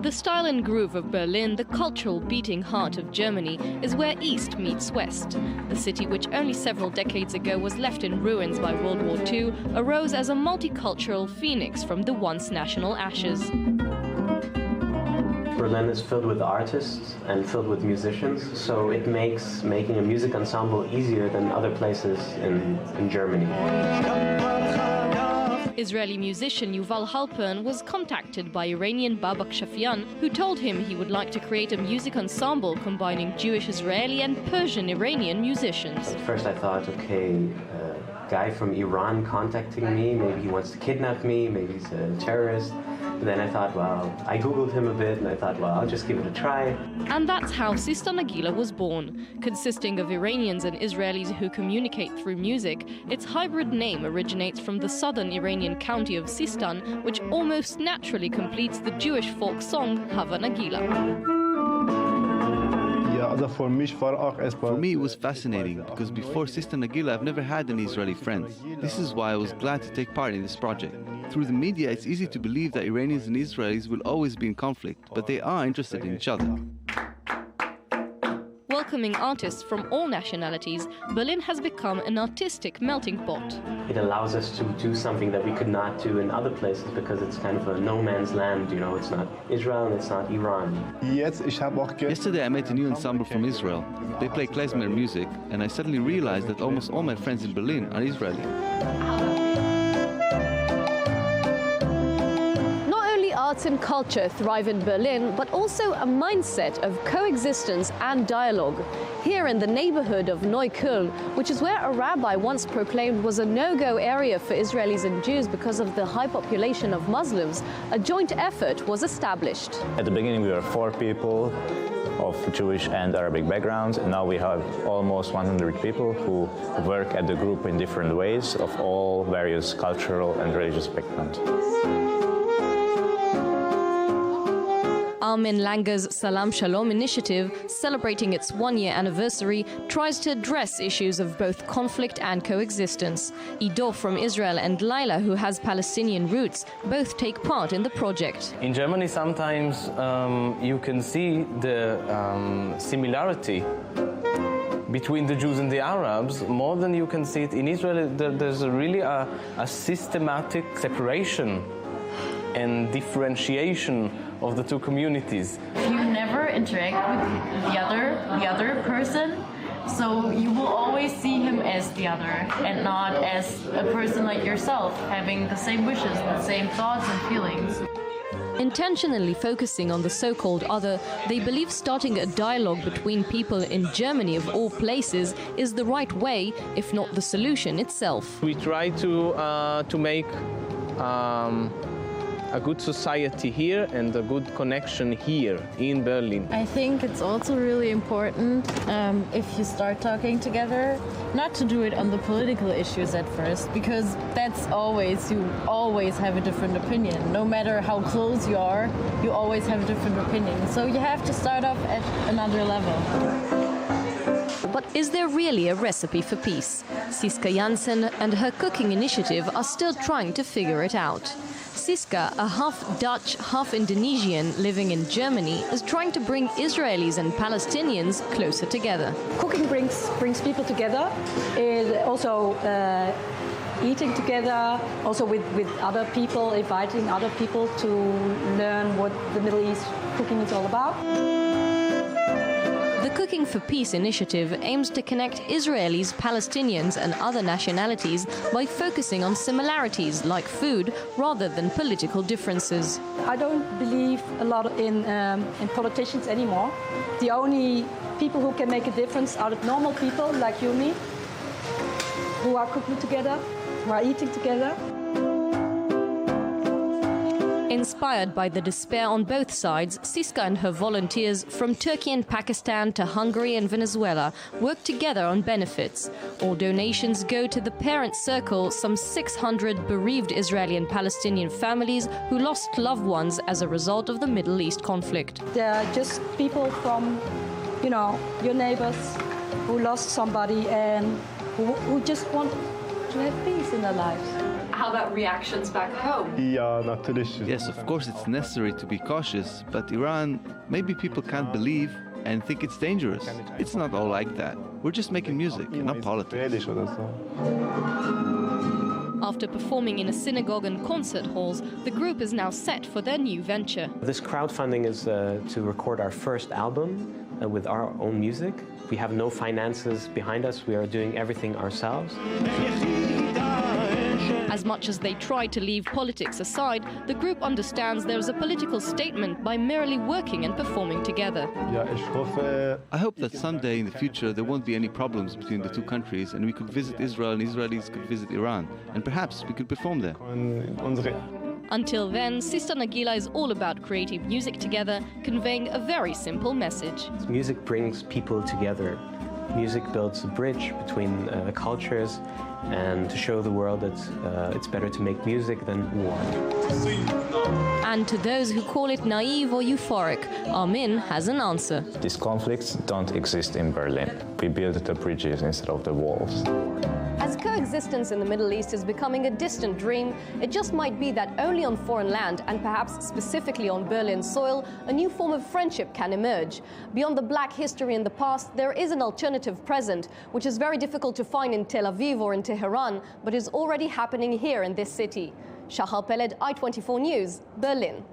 The style and groove of Berlin, the cultural beating heart of Germany, is where East meets West. The city, which only several decades ago was left in ruins by World War II, arose as a multicultural phoenix from the once national ashes. Berlin is filled with artists and filled with musicians, so it makes making a music ensemble easier than other places in Germany. Israeli musician Yuval Halpern was contacted by Iranian Babak Shafian, who told him he would like to create a music ensemble combining Jewish Israeli and Persian Iranian musicians. At first I thought, okay, a guy from Iran contacting me, maybe he wants to kidnap me, maybe he's a terrorist. But then I thought, well, I googled him a bit and I thought, well, I'll just give it a try. And that's how Sista Nagila was born. Consisting of Iranians and Israelis who communicate through music, its hybrid name originates from the southern Iranian county of Sistan, which almost naturally completes the Jewish folk song Hava Nagila. For me, it was fascinating because before Sista Nagila, I've never had any Israeli friends. This is why I was glad to take part in this project. Through the media, it's easy to believe that Iranians and Israelis will always be in conflict, but they are interested in each other. Welcoming artists from all nationalities, Berlin has become an artistic melting pot. It allows us to do something that we could not do in other places because it's kind of a no man's land, you know, it's not Israel and it's not Iran. Yesterday I met a new ensemble from Israel. They play klezmer music, and I suddenly realized that almost all my friends in Berlin are Israeli. Arts and culture thrive in Berlin, but also a mindset of coexistence and dialogue. Here in the neighborhood of Neukölln, which is where a rabbi once proclaimed was a no-go area for Israelis and Jews because of the high population of Muslims, a joint effort was established. At the beginning we were 4 people of Jewish and Arabic backgrounds, and now we have almost 100 people who work at the group in different ways of all various cultural and religious backgrounds. Armin Langer's Salam Shalom initiative, celebrating its one-year anniversary, tries to address issues of both conflict and coexistence. Ido from Israel and Laila, who has Palestinian roots, both take part in the project. In Germany, sometimes you can see the similarity between the Jews and the Arabs more than you can see it in Israel. There's really a systematic separation and differentiation of the two communities. You never interact with the other person, so you will always see him as the other and not as a person like yourself, having the same wishes, the same thoughts and feelings. Intentionally focusing on the so-called other, they believe starting a dialogue between people in Germany of all places is the right way, if not the solution itself. We try to make a good society here and a good connection here in Berlin. I think it's also really important if you start talking together, not to do it on the political issues at first, because you always have a different opinion. No matter how close you are, you always have a different opinion. So you have to start off at another level. But is there really a recipe for peace? Siska Jansen and her cooking initiative are still trying to figure it out. Siska, a half-Dutch, half-Indonesian living in Germany, is trying to bring Israelis and Palestinians closer together. Cooking brings people together. It also eating together, also with other people, inviting other people to learn what the Middle East cooking is all about. The Cooking for Peace initiative aims to connect Israelis, Palestinians and other nationalities by focusing on similarities like food rather than political differences. I don't believe a lot in politicians anymore. The only people who can make a difference are the normal people like you and me, who are cooking together, who are eating together. Inspired by the despair on both sides, Siska and her volunteers from Turkey and Pakistan to Hungary and Venezuela work together on benefits. All donations go to the Parent Circle, some 600 bereaved Israeli and Palestinian families who lost loved ones as a result of the Middle East conflict. They're just people from, your neighbors who lost somebody and who just want to have peace in their lives. How about reactions back home? Yes, of course it's necessary to be cautious, but Iran, maybe people can't believe and think it's dangerous. It's not all like that. We're just making music, not politics. After performing in a synagogue and concert halls, the group is now set for their new venture. This crowdfunding is to record our first album with our own music. We have no finances behind us. We are doing everything ourselves. As much as they try to leave politics aside, the group understands there is a political statement by merely working and performing together. I hope that someday in the future there won't be any problems between the two countries and we could visit Israel and Israelis could visit Iran, and perhaps we could perform there. Until then, Sister Nagila is all about creating music together, conveying a very simple message. Music brings people together. Music builds a bridge between cultures, and to show the world that it's better to make music than war. And to those who call it naive or euphoric, Armin has an answer. These conflicts don't exist in Berlin. We build the bridges instead of the walls. As coexistence in the Middle East is becoming a distant dream, it just might be that only on foreign land, and perhaps specifically on Berlin soil, a new form of friendship can emerge. Beyond the black history in the past, there is an alternative present, which is very difficult to find in Tel Aviv or in Tehran, but is already happening here in this city. Shahar Peled, I-24 News, Berlin.